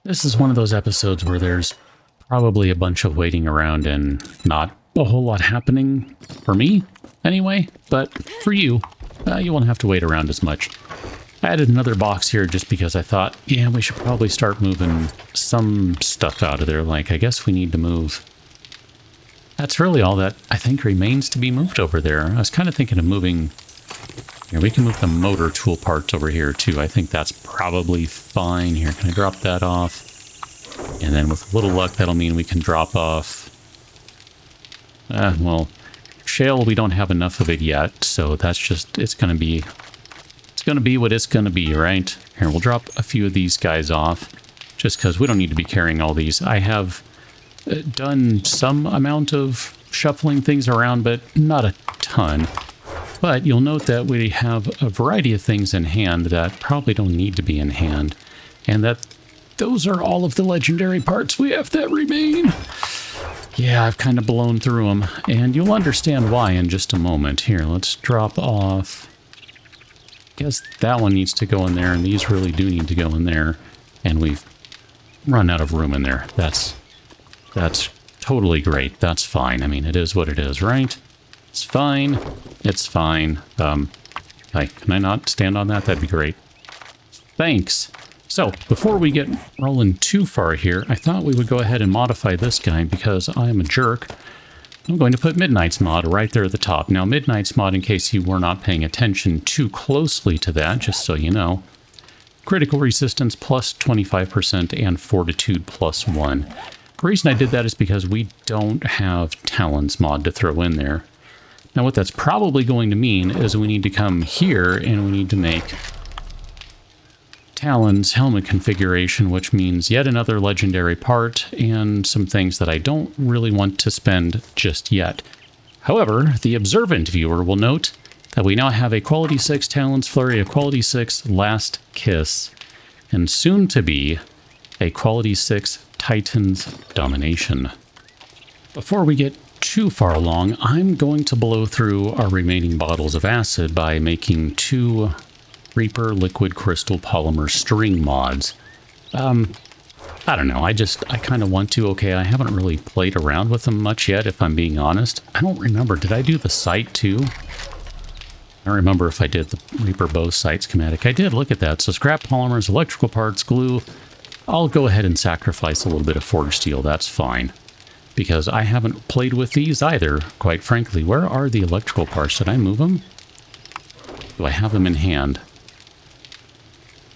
This is one of those episodes where there's probably a bunch of waiting around and not a whole lot happening, for me, anyway, but for you, you won't have to wait around as much. I added another box here just because I thought, yeah, we should probably start moving some stuff out of there, like I guess we need to move. That's really all that I think remains to be moved over there. I was kind of thinking of moving. Here, we can move the motor tool parts over here too. I think that's probably fine. Here, can I drop that off? And then with a little luck, that'll mean we can drop off... well, shale, we don't have enough of it yet, so that's just... It's going to be what it's going to be, right? Here, we'll drop a few of these guys off, just because we don't need to be carrying all these. I have done some amount of shuffling things around, but not a ton. But you'll note that we have a variety of things in hand that probably don't need to be in hand. And that those are all of the legendary parts we have that remain. Yeah, I've kind of blown through them. And you'll understand why in just a moment. Here, let's drop off. Guess that one needs to go in there, and these really do need to go in there. And we've run out of room in there. That's totally great. That's fine. I mean, it is what it is, right? It's fine. It's fine. Hi, can I not stand on that? That'd be great. Thanks. So, before we get rolling too far here, I thought we would go ahead and modify this guy because I am a jerk. I'm going to put MPLogue right there at the top. Now, MPLogue, in case you were not paying attention too closely to that, just so you know, critical resistance plus 25% and fortitude plus 1. The reason I did that is because we don't have Talon's mod to throw in there. Now what that's probably going to mean is we need to come here and we need to make Talon's helmet configuration, which means yet another legendary part and some things that I don't really want to spend just yet. However, the observant viewer will note that we now have a quality 6 Talon's Flurry, a quality 6 Last Kiss, and soon to be a quality 6 Titan's Domination. Before we get too far along, I'm going to blow through our remaining bottles of acid by making 2 Reaper liquid crystal polymer string mods. I don't know, I kind of want to. Okay, I haven't really played around with them much yet, if I'm being honest. I don't remember, did I do the sight too? I don't remember if I did the Reaper bow sight schematic. I did, look at that. So scrap polymers, electrical parts, glue. I'll go ahead and sacrifice a little bit of forged steel, that's fine. Because I haven't played with these either, quite frankly. Where are the electrical parts? Did I move them? Do I have them in hand?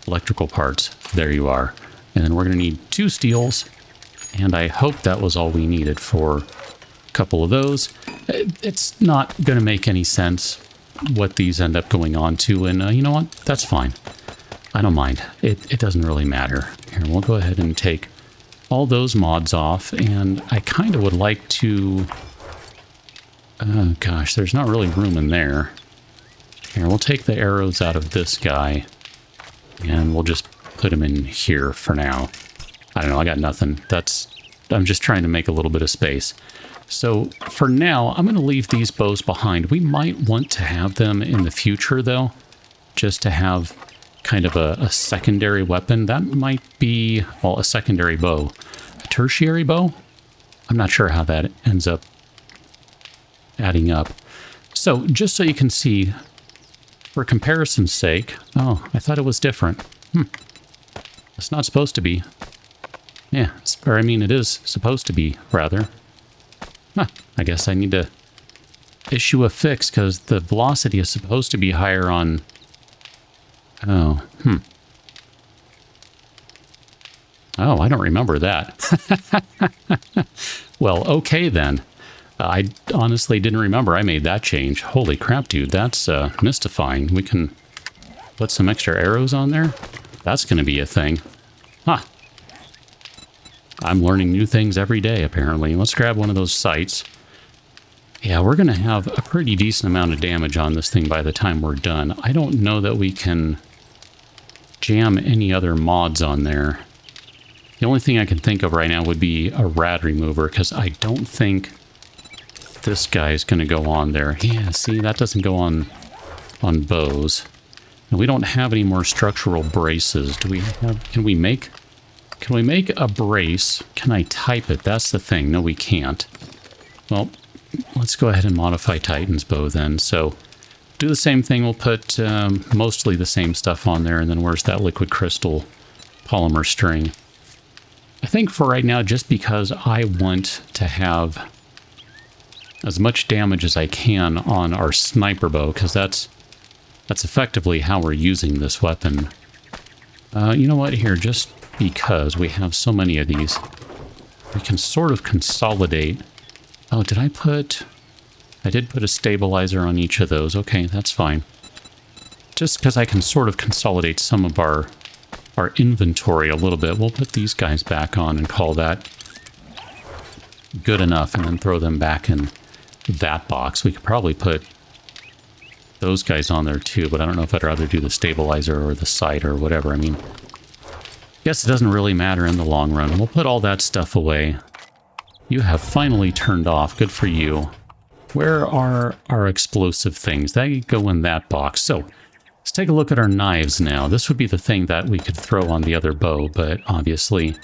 Electrical parts. There you are. And then we're going to need 2 steels. And I hope that was all we needed for a couple of those. It's not going to make any sense what these end up going on to. And you know what? That's fine. I don't mind. It doesn't really matter. Here, we'll go ahead and take all those mods off, and I kind of would like to... Oh gosh, there's not really room in there. Here, we'll take the arrows out of this guy, and we'll just put them in here for now. I don't know, I got nothing. I'm just trying to make a little bit of space. So, for now, I'm going to leave these bows behind. We might want to have them in the future, though, just to have kind of a secondary weapon. That might be, well, a secondary bow. A tertiary bow? I'm not sure how that ends up adding up. So, just so you can see, for comparison's sake... Oh, I thought it was different. It's not supposed to be. Yeah, or I mean, it is supposed to be, rather. I guess I need to issue a fix, because the velocity is supposed to be higher on... Oh, Oh, I don't remember that. Well, okay then. I honestly didn't remember I made that change. Holy crap, dude, that's mystifying. We can put some extra arrows on there? That's going to be a thing. Huh. I'm learning new things every day, apparently. Let's grab one of those sights. Yeah, we're going to have a pretty decent amount of damage on this thing by the time we're done. I don't know that we can jam any other mods on there. The only thing I can think of right now would be a rad remover, because I don't think this guy is going to go on there. Yeah, see, that doesn't go on bows. And we don't have any more structural braces. Do we have... Can we make Can we make a brace? Can I type it? That's the thing. No, we can't. Well, let's go ahead and modify Titan's bow then. So do the same thing. We'll put mostly the same stuff on there. And then where's that liquid crystal polymer string? I think for right now, just because I want to have as much damage as I can on our sniper bow, because that's effectively how we're using this weapon. You know what? Here, just because we have so many of these, we can sort of consolidate. Oh, did I put... I did put a stabilizer on each of those. Okay, that's fine. Just because I can sort of consolidate some of our inventory a little bit, we'll put these guys back on and call that good enough, and then throw them back in that box. We could probably put those guys on there too, but I don't know if I'd rather do the stabilizer or the sight or whatever. I mean, I guess it doesn't really matter in the long run. We'll put all that stuff away. You have finally turned off. Good for you. Where are our explosive things? They go in that box. So let's take a look at our knives now. This would be the thing that we could throw on the other bow, but obviously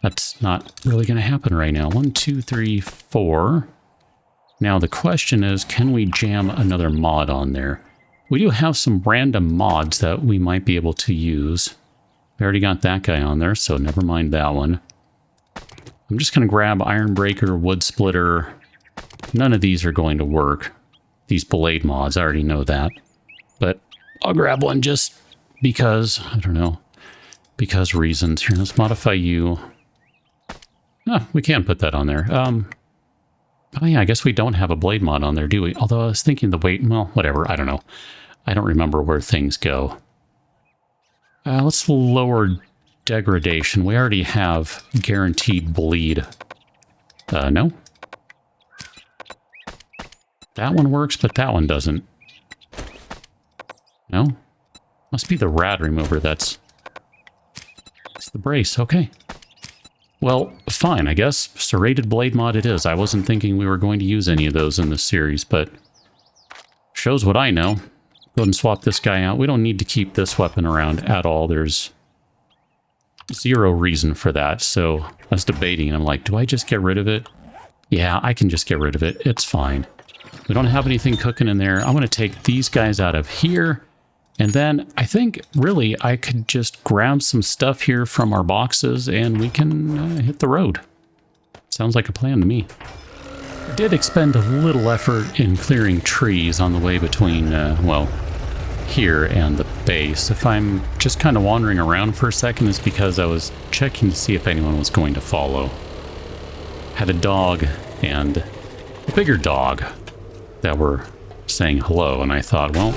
that's not really going to happen right now. 1, 2, 3, 4. Now the question is, can we jam another mod on there? We do have some random mods that we might be able to use. We already got that guy on there, so never mind that one. I'm just going to grab Iron Breaker, Wood Splitter. None of these are going to work. These blade mods, I already know that. But I'll grab one just because, I don't know, because reasons. Here, let's modify you. Ah, we can put that on there. Oh yeah, I guess we don't have a blade mod on there, do we? Although I was thinking the weight, well, whatever, I don't know. I don't remember where things go. Let's lower degradation. We already have guaranteed bleed. No? That one works, but that one doesn't. No? Must be the rad remover that's... It's the brace, okay. Well, fine, I guess. Serrated blade mod it is. I wasn't thinking we were going to use any of those in this series, but... Shows what I know. Go ahead and swap this guy out. We don't need to keep this weapon around at all. There's zero reason for that, so I was debating, and I'm like, do I just get rid of it? Yeah, I can just get rid of it. It's fine. We don't have anything cooking in there. I'm going to take these guys out of here. And then I think, really, I could just grab some stuff here from our boxes and we can hit the road. Sounds like a plan to me. I did expend a little effort in clearing trees on the way between, well, here and the base. If I'm just kind of wandering around for a second, it's because I was checking to see if anyone was going to follow. Had a dog and a bigger dog that were saying hello, and I thought, well,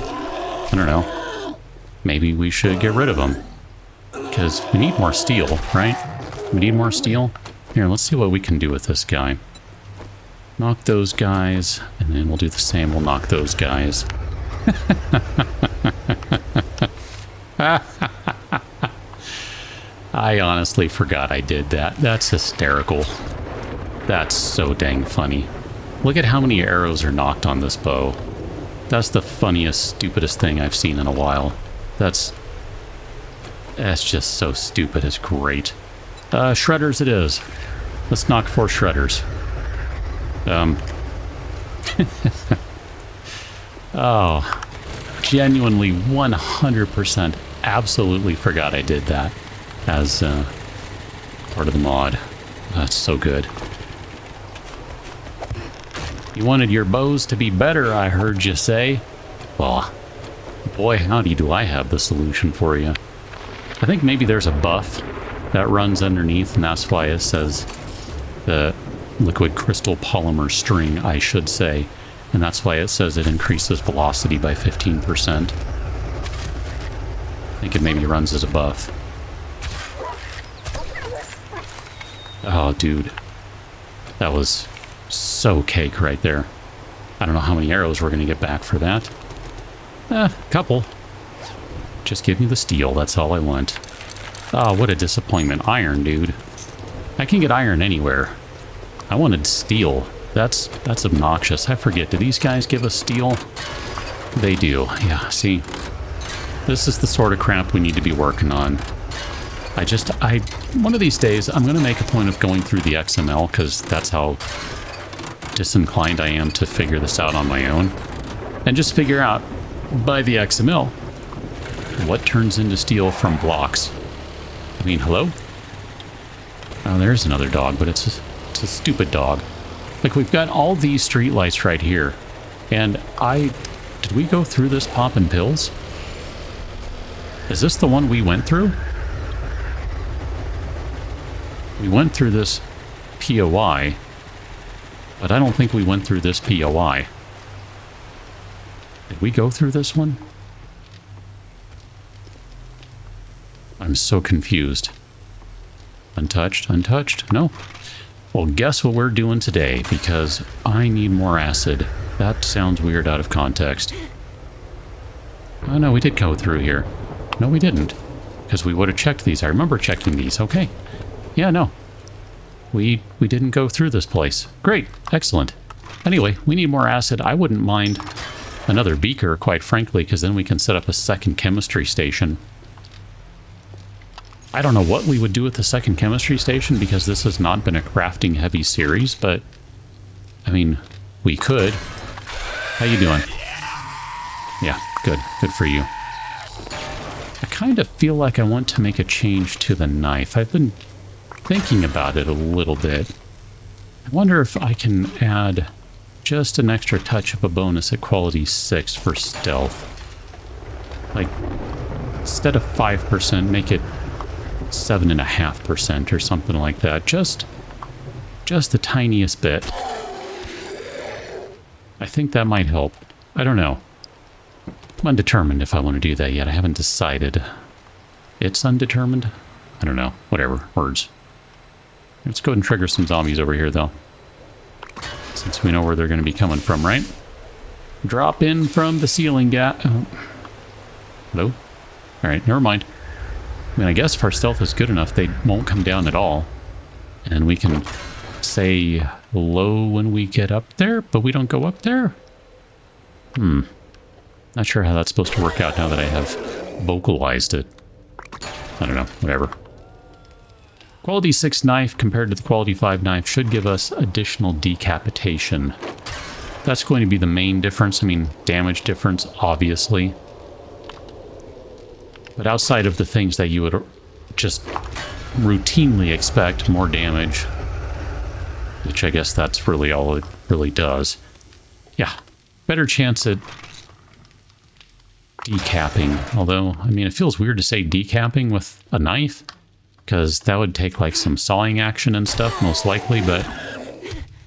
I don't know. Maybe we should get rid of them. Because we need more steel, right? We need more steel. Here, let's see what we can do with this guy. Knock those guys, and then we'll do the same. We'll knock those guys. I honestly forgot I did that. That's hysterical. That's so dang funny. Look at how many arrows are knocked on this bow. That's the funniest, stupidest thing I've seen in a while. That's just so stupid. It's great. Shredders it is. Let's knock 4 shredders. Oh, genuinely 100% absolutely forgot I did that as part of the mod. That's so good. You wanted your bows to be better, I heard you say. Well, boy howdy do I have the solution for you. I think maybe there's a buff that runs underneath, and that's why it says the liquid crystal polymer string, I should say. And that's why it says it increases velocity by 15%. I think it maybe runs as a buff. Oh, dude. That was so cake right there. I don't know how many arrows we're going to get back for that. Couple. Just give me the steel, that's all I want. Oh, what a disappointment. Iron, dude. I can get iron anywhere. I wanted steel. That's obnoxious. I forget, do these guys give us steel? They do. Yeah, see? This is the sort of crap we need to be working on. One of these days, I'm going to make a point of going through the XML, because that's how disinclined I am to figure this out on my own. And just figure out, by the XML, what turns into steel from blocks. I mean, hello? Oh, there's another dog, but it's a stupid dog. Like, we've got all these streetlights right here. And did we go through this popping pills? Is this the one we went through? We went through this POI, but I don't think we went through this POI. Did we go through this one? I'm so confused. Untouched? Untouched? No. Well, guess what we're doing today, because I need more acid. That sounds weird out of context. Oh no, we did go through here. No, we didn't. Because we would have checked these. I remember checking these. Okay. Yeah, no. We didn't go through this place. Great. Excellent. Anyway, we need more acid. I wouldn't mind another beaker, quite frankly, because then we can set up a second chemistry station. I don't know what we would do with the second chemistry station, because this has not been a crafting-heavy series, but, I mean, we could. How you doing? Yeah, good. Good for you. I kind of feel like I want to make a change to the knife. I've been thinking about it a little bit. I wonder if I can add just an extra touch of a bonus at quality 6 for stealth. Like, instead of 5%, make it 7.5% or something like that. Just the tiniest bit. I think that might help. I don't know. I'm undetermined if I want to do that yet. I haven't decided. It's undetermined? I don't know. Whatever. Words. Let's go ahead and trigger some zombies over here, though. Since we know where they're going to be coming from, right? Drop in from the ceiling gap. Oh. Hello? Alright, never mind. I mean, I guess if our stealth is good enough, they won't come down at all. And we can say hello when we get up there, but we don't go up there? Not sure how that's supposed to work out now that I have vocalized it. I don't know, whatever. Quality 6 knife compared to the quality 5 knife should give us additional decapitation. That's going to be the main difference. I mean, damage difference, obviously. But outside of the things that you would just routinely expect, more damage, which I guess that's really all it really does. Yeah, better chance at decapping. Although, I mean, it feels weird to say decapping with a knife, because that would take like some sawing action and stuff, most likely, but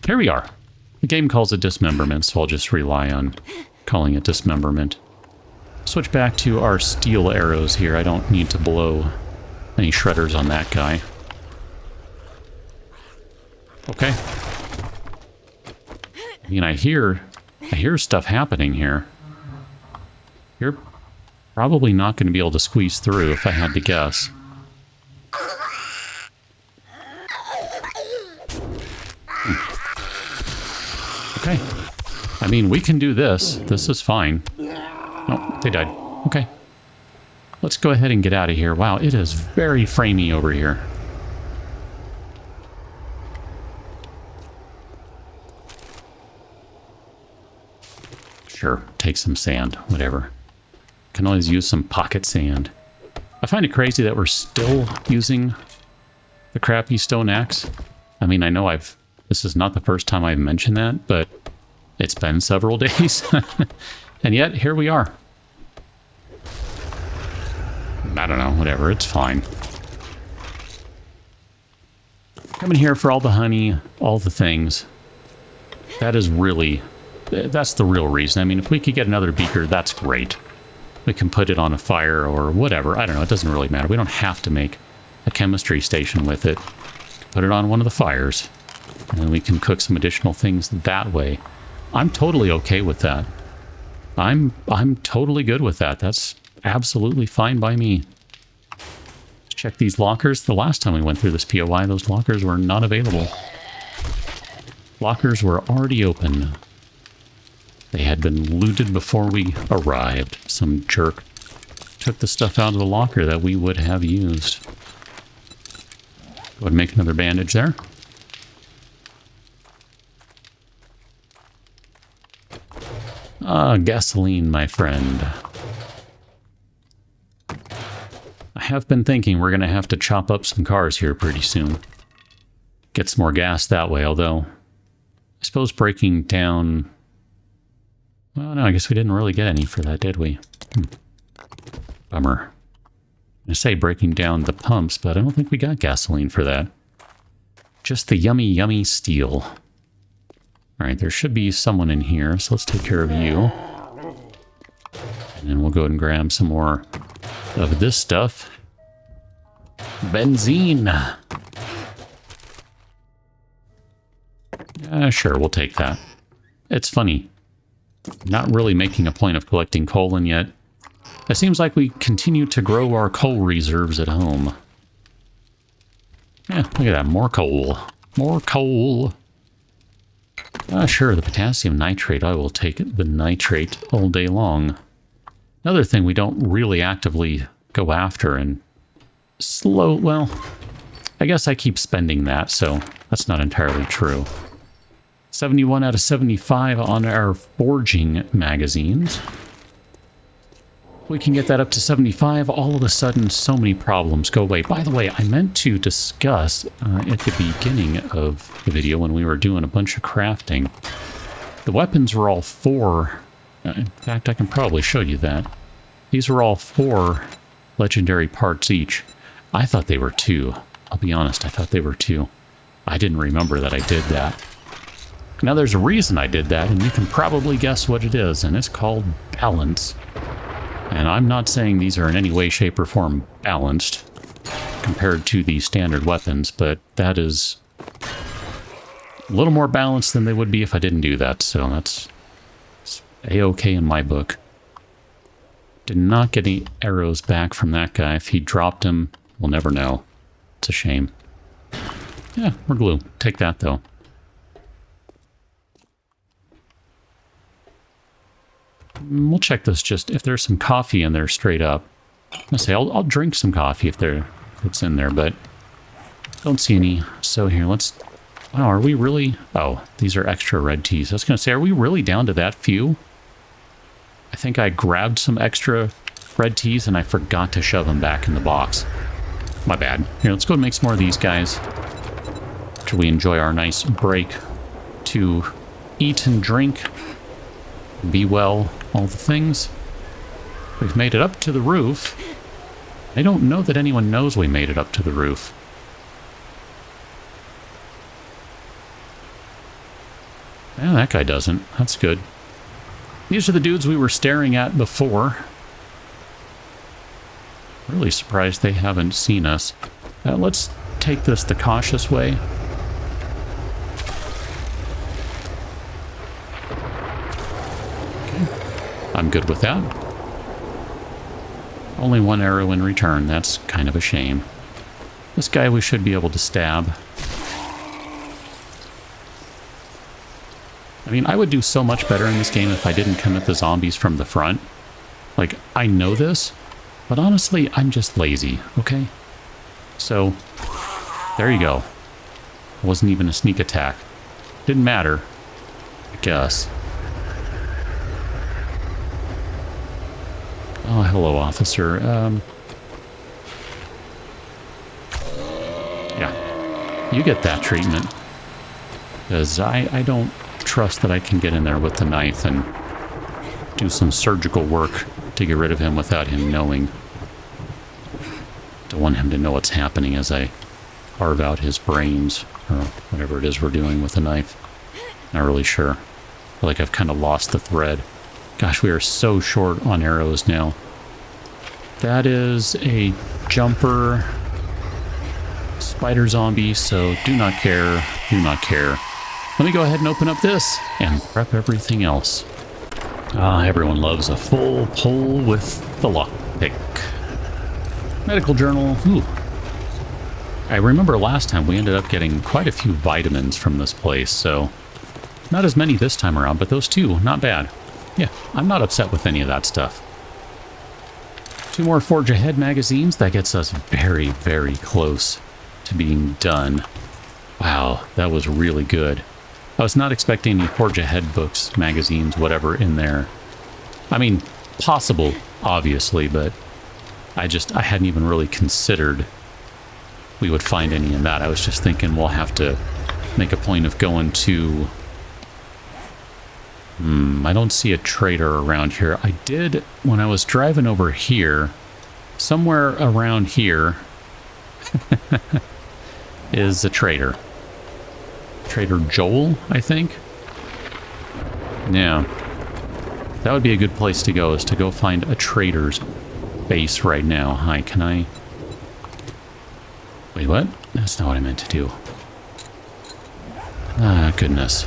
here we are. The game calls it dismemberment, so I'll just rely on calling it dismemberment. Switch back to our steel arrows here. I don't need to blow any shredders on that guy. Okay. I mean, I hear stuff happening here. You're probably not going to be able to squeeze through, if I had to guess. Okay. I mean, we can do this. This is fine. Oh, they died. Okay. Let's go ahead and get out of here. Wow, it is very framey over here. Sure, take some sand, whatever. Can always use some pocket sand. I find it crazy that we're still using the crappy stone axe. I mean, I know this is not the first time I've mentioned that, but it's been several days. And yet, here we are. I don't know, whatever, it's fine. Coming here for all the honey, all the things. That is really, that's the real reason. I mean, if we could get another beaker, that's great. We can put it on a fire or whatever. I don't know, it doesn't really matter. We don't have to make a chemistry station with it. Put it on one of the fires. And then we can cook some additional things that way. I'm totally okay with that. I'm totally good with that. That's absolutely fine by me. Let's check these lockers. The last time we went through this POI, those lockers were not available. Lockers were already open. They had been looted before we arrived. Some jerk took the stuff out of the locker that we would have used. Go ahead and make another bandage there. Ah, gasoline, my friend. I have been thinking we're going to have to chop up some cars here pretty soon. Get some more gas that way, although I suppose breaking down... Well, no, I guess we didn't really get any for that, did we? Bummer. I say breaking down the pumps, but I don't think we got gasoline for that. Just the yummy, yummy steel. Alright, there should be someone in here, so let's take care of you. And then we'll go ahead and grab some more of this stuff. Benzene! Sure, we'll take that. It's funny. Not really making a point of collecting coal in yet. It seems like we continue to grow our coal reserves at home. Yeah, look at that. More coal. More coal. Sure, the potassium nitrate. I will take the nitrate all day long. Another thing we don't really actively go after and well, I guess I keep spending that, so that's not entirely true. 71 out of 75 on our forging magazines. We can get that up to 75. All of a sudden, so many problems go away. By the way, I meant to discuss at the beginning of the video when we were doing a bunch of crafting. The weapons were all 4. In fact, I can probably show you that. These were all 4 legendary parts each. I thought they were 2. I'll be honest, I thought they were 2. I didn't remember that I did that. Now, there's a reason I did that, and you can probably guess what it is, and it's called balance. And I'm not saying these are in any way, shape, or form balanced compared to the standard weapons, but that is a little more balanced than they would be if I didn't do that, so that's A-okay in my book. Did not get any arrows back from that guy. If he dropped them, we'll never know. It's a shame. Yeah, more glue. Take that, though. We'll check this just if there's some coffee in there straight up. I'll drink some coffee if it's in there, but don't see any. So here, let's... Wow, are we really... Oh, these are extra red teas. I was going to say, are we really down to that few? I think I grabbed some extra red teas and I forgot to shove them back in the box. My bad. Here, let's go and make some more of these guys after we enjoy our nice break to eat and drink. Be well, all the things. We've made it up to the roof. I don't know that anyone knows we made it up to the roof. Yeah, that guy doesn't. That's good. These are the dudes we were staring at before. Really surprised they haven't seen us. Let's take this the cautious way. I'm good with that. Only 1 arrow in return. That's kind of a shame. This guy we should be able to stab. I mean, I would do so much better in this game if I didn't commit the zombies from the front. Like, I know this, but honestly, I'm just lazy, okay? So, there you go. It wasn't even a sneak attack. Didn't matter, I guess. Oh, hello, officer. Yeah, you get that treatment. Because I don't trust that I can get in there with the knife and do some surgical work to get rid of him without him knowing. Don't want him to know what's happening as I carve out his brains, or whatever it is we're doing with the knife. Not really sure. I feel like I've kind of lost the thread. Gosh, we are so short on arrows now. That is a jumper spider zombie, so do not care, do not care. Let me go ahead and open up this and prep everything else. Everyone loves a full pull with the lockpick. Medical journal. Ooh. I remember last time we ended up getting quite a few vitamins from this place, so not as many this time around, but those 2, not bad. Yeah, I'm not upset with any of that stuff. 2 more Forge Ahead magazines. That gets us very, very close to being done. Wow, that was really good. I was not expecting any Forge Ahead books, magazines, whatever in there. I mean, possible, obviously, but I hadn't even really considered we would find any in that. I was just thinking we'll have to make a point of going to... I don't see a trader around here. I did, when I was driving over here, somewhere around here is a trader. Trader Joel, I think? Yeah. That would be a good place to go, is to go find a trader's base right now. Hi, can I... Wait, what? That's not what I meant to do. Ah, goodness.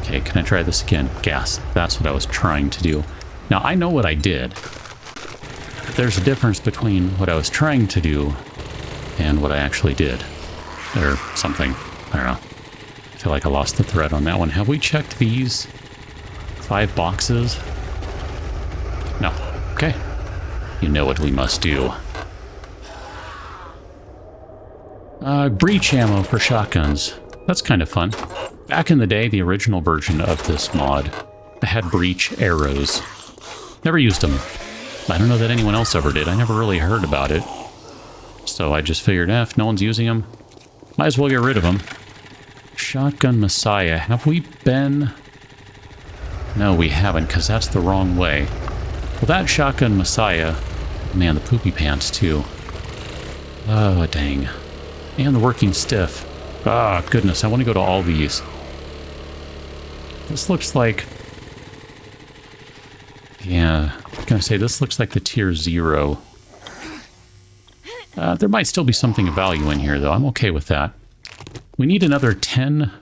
Okay, can I try this again? Gas. That's what I was trying to do. Now, I know what I did. But there's a difference between what I was trying to do and what I actually did. Or something. I don't know. I feel like I lost the thread on that one. Have we checked these 5 boxes? No. Okay. You know what we must do. Breach ammo for shotguns. That's kind of fun. Back in the day, the original version of this mod, I had breach arrows. Never used them. I don't know that anyone else ever did. I never really heard about it. So I just figured, if no one's using them, might as well get rid of them. Shotgun Messiah. Have we been... No, we haven't, because that's the wrong way. Well, that Shotgun Messiah... Man, the poopy pants, too. Oh, dang. And the working stiff. Ah, goodness, I want to go to all these. This looks like... Yeah, I was going to say, this looks like the tier 0. There might still be something of value in here, though. I'm okay with that. We need another 10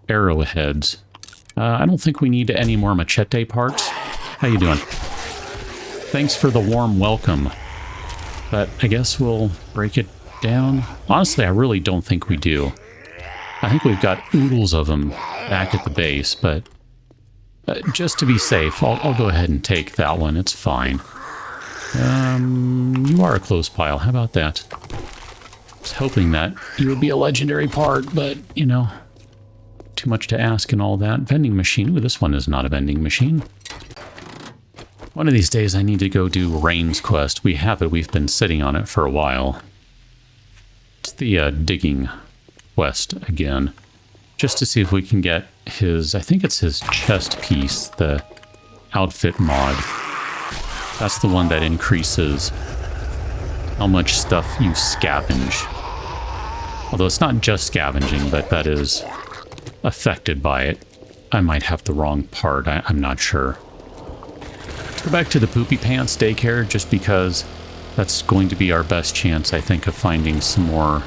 arrowheads. I don't think we need any more machete parts. How you doing? Thanks for the warm welcome. But I guess we'll break it down. Honestly, I really don't think we do. I think we've got oodles of them back at the base, but just to be safe, I'll go ahead and take that one. It's fine. You are a close pile. How about that? I was hoping that you would be a legendary part, but, you know, too much to ask and all that. Vending machine. Ooh, this one is not a vending machine. One of these days I need to go do Rain's quest. We have it. We've been sitting on it for a while. It's the digging quest again. Just to see if we can get his... I think it's his chest piece, the outfit mod. That's the one that increases how much stuff you scavenge. Although it's not just scavenging, but that is affected by it. I might have the wrong part. I'm not sure. Let's go back to the Poopy Pants daycare, just because that's going to be our best chance, I think, of finding some more...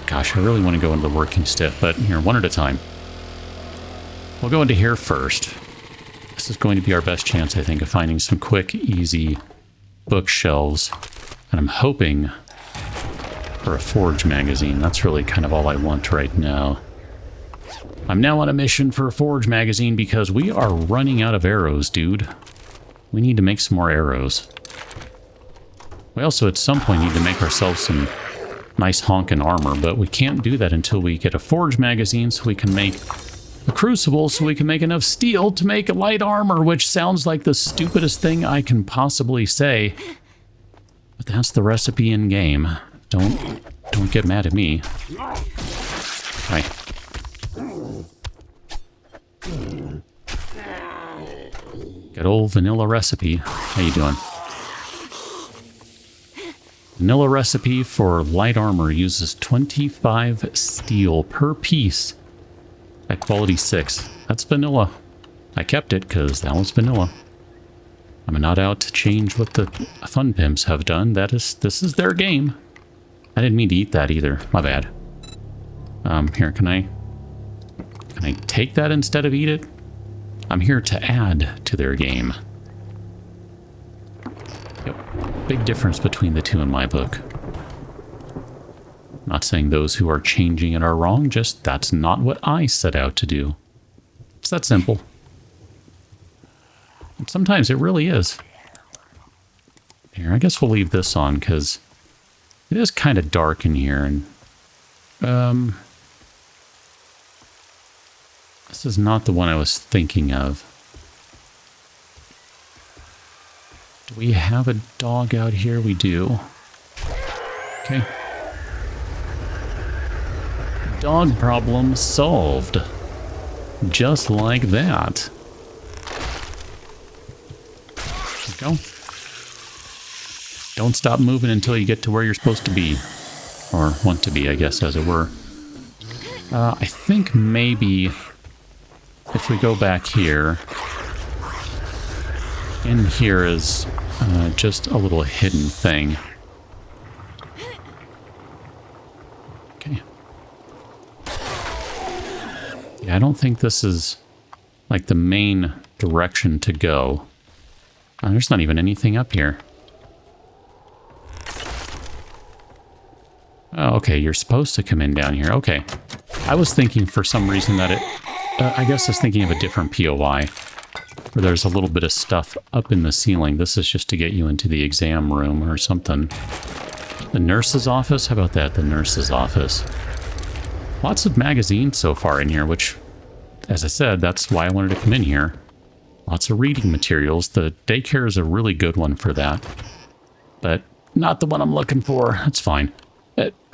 Gosh, I really want to go into the working stiff, but here, one at a time. We'll go into here first. This is going to be our best chance, I think, of finding some quick, easy bookshelves. And I'm hoping for a Forge magazine. That's really kind of all I want right now. I'm now on a mission for a Forge magazine because we are running out of arrows, dude. We need to make some more arrows. We also, at some point, need to make ourselves some nice honkin' armor, but we can't do that until we get a Forge magazine so we can make a crucible, so we can make enough steel to make light armor, which sounds like the stupidest thing I can possibly say. But that's the recipe in game. Don't get mad at me. Hi. Good old vanilla recipe. How you doing? Vanilla recipe for light armor uses 25 steel per piece at quality 6. That's vanilla. I kept it because that was vanilla. I'm not out to change what the fun pimps have done. This is their game. I didn't mean to eat that either. My bad. Here, can I take that instead of eat it? I'm here to add to their game. Yep. Big difference between the two in my book. Not saying those who are changing it are wrong, just that's not what I set out to do. It's that simple. And sometimes it really is. Here, I guess we'll leave this on, because It is kind of dark in here, and this is not the one I was thinking of. Do we have a dog out here? We do. Okay. Dog problem solved. Just like that. There we go. Don't stop moving until you get to where you're supposed to be. Or want to be, I guess, as it were. I think maybe if we go back here, in here is just a little hidden thing. Okay. Yeah, I don't think this is like the main direction to go. There's not even anything up here. Oh, okay, you're supposed to come in down here. Okay. I was thinking for some reason that it... I guess I was thinking of a different POI. Where there's a little bit of stuff up in the ceiling. This is just to get you into the exam room or something. The nurse's office? How about that? The nurse's office. Lots of magazines so far in here, which, as I said, that's why I wanted to come in here. Lots of reading materials. The daycare is a really good one for that. But not the one I'm looking for. That's fine.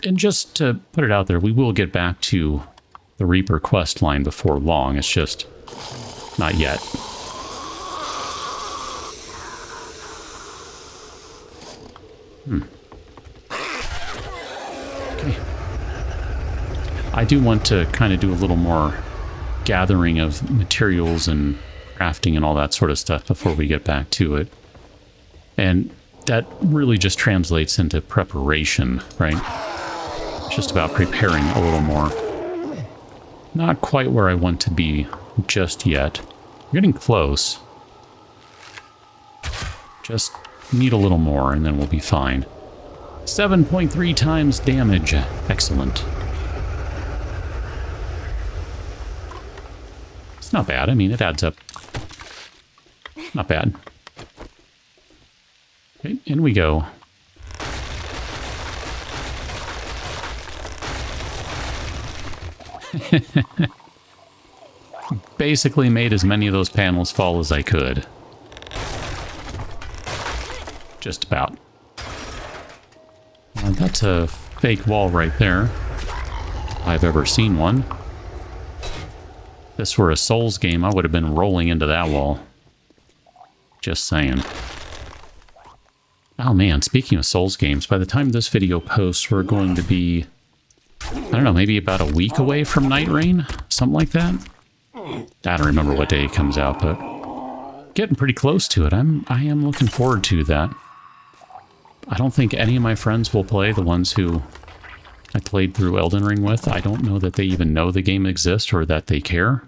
And just to put it out there, we will get back to the Reaper quest line before long. It's just not yet. Okay. I do want to kind of do a little more gathering of materials and crafting and all that sort of stuff before we get back to it. And that really just translates into preparation, right? It's just about preparing a little more. Not quite where I want to be just yet. We're getting close. Just need a little more and then we'll be fine. 7.3 times damage. Excellent. It's not bad. I mean, it adds up. Not bad. Okay, in we go. Basically made as many of those panels fall as I could. Just about. That's a fake wall right there. If I've ever seen one. If this were a Souls game, I would have been rolling into that wall. Just saying. Oh man, speaking of Souls games, by the time this video posts, we're going to be, I don't know, maybe about a week away from Night Rain? Something like that? I don't remember what day it comes out, but getting pretty close to it. I am looking forward to that. I don't think any of my friends will play, the ones who I played through Elden Ring with. I don't know that they even know the game exists or that they care.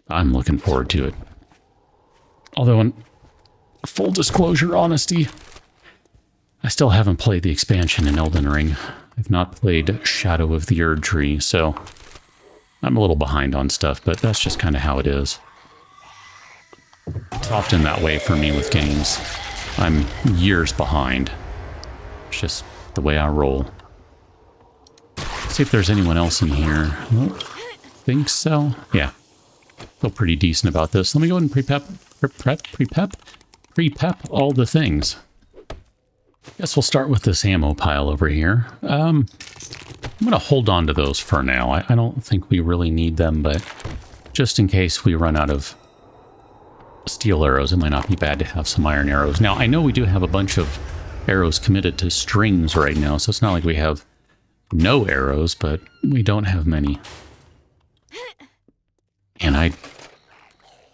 I'm looking forward to it. Although, in full disclosure, honesty, I still haven't played the expansion in Elden Ring. I've not played Shadow of the Erd Tree, so I'm a little behind on stuff, but that's just kind of how it is. It's often that way for me with games. I'm years behind. It's just the way I roll. Let's see if there's anyone else in here. I don't think so. Yeah. Feel pretty decent about this. Let me go ahead and pre-pep all the things. Guess we'll start with this ammo pile over here. I'm going to hold on to those for now. I don't think we really need them, but just in case we run out of steel arrows, it might not be bad to have some iron arrows. Now, I know we do have a bunch of arrows committed to strings right now, so it's not like we have no arrows, but we don't have many. And I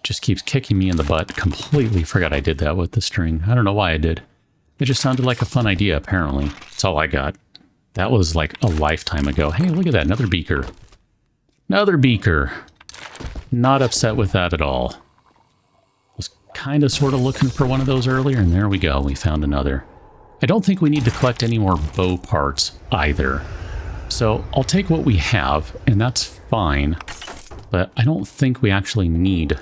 just keeps kicking me in the butt. Completely forgot I did that with the string. I don't know why I did. It just sounded like a fun idea, apparently. That's all I got. That was like a lifetime ago. Hey, look at that. Another beaker. Another beaker. Not upset with that at all. Was kind of sort of looking for one of those earlier, and there we go. We found another. I don't think we need to collect any more bow parts either. So I'll take what we have, and that's fine. But I don't think we actually need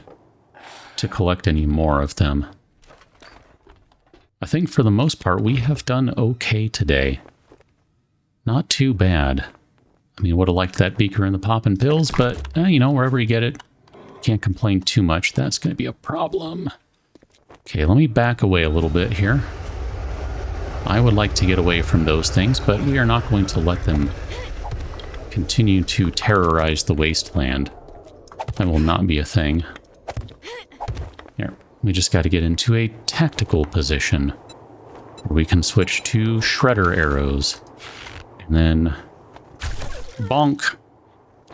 to collect any more of them. I think for the most part, we have done okay today. Not too bad. I mean, would have liked that beaker and the poppin' pills, but, you know, wherever you get it, can't complain too much. That's going to be a problem. Okay, let me back away a little bit here. I would like to get away from those things, but we are not going to let them continue to terrorize the wasteland. That will not be a thing. Here, we just got to get into a tactical position where we can switch to shredder arrows. And then bonk.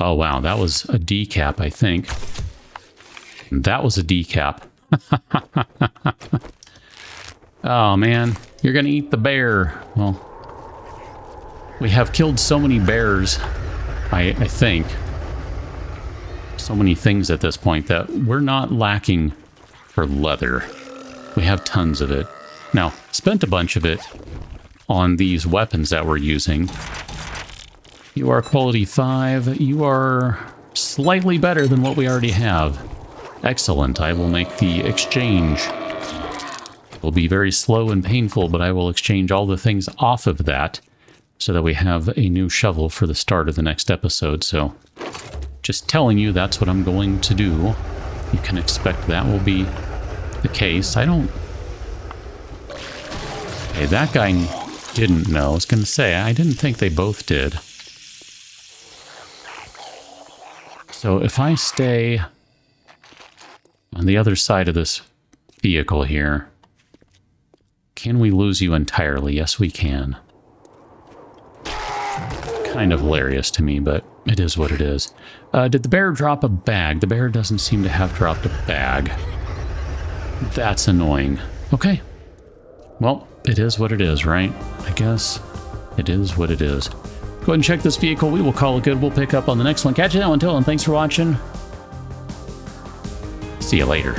Oh, wow, that was a decap, I think. That was a decap. Oh, man, you're going to eat the bear. Well, we have killed so many bears, I think. So many things at this point that we're not lacking for leather. We have tons of it. Now, spent a bunch of it on these weapons that we're using. You are quality 5. You are slightly better than what we already have. Excellent. I will make the exchange. It will be very slow and painful, but I will exchange all the things off of that so that we have a new shovel for the start of the next episode. So just telling you that's what I'm going to do. You can expect that will be the case. Okay, that guy didn't know. I was going to say, I didn't think they both did. So if I stay on the other side of this vehicle here, can we lose you entirely? Yes, we can. Kind of hilarious to me, but it is what it is. Did the bear drop a bag? The bear doesn't seem to have dropped a bag. That's annoying. Okay. Well, it is what it is, right? I guess it is what it is. Go ahead and check this vehicle. We will call it good. We'll pick up on the next one. Catch you now until, and thanks for watching. See you later.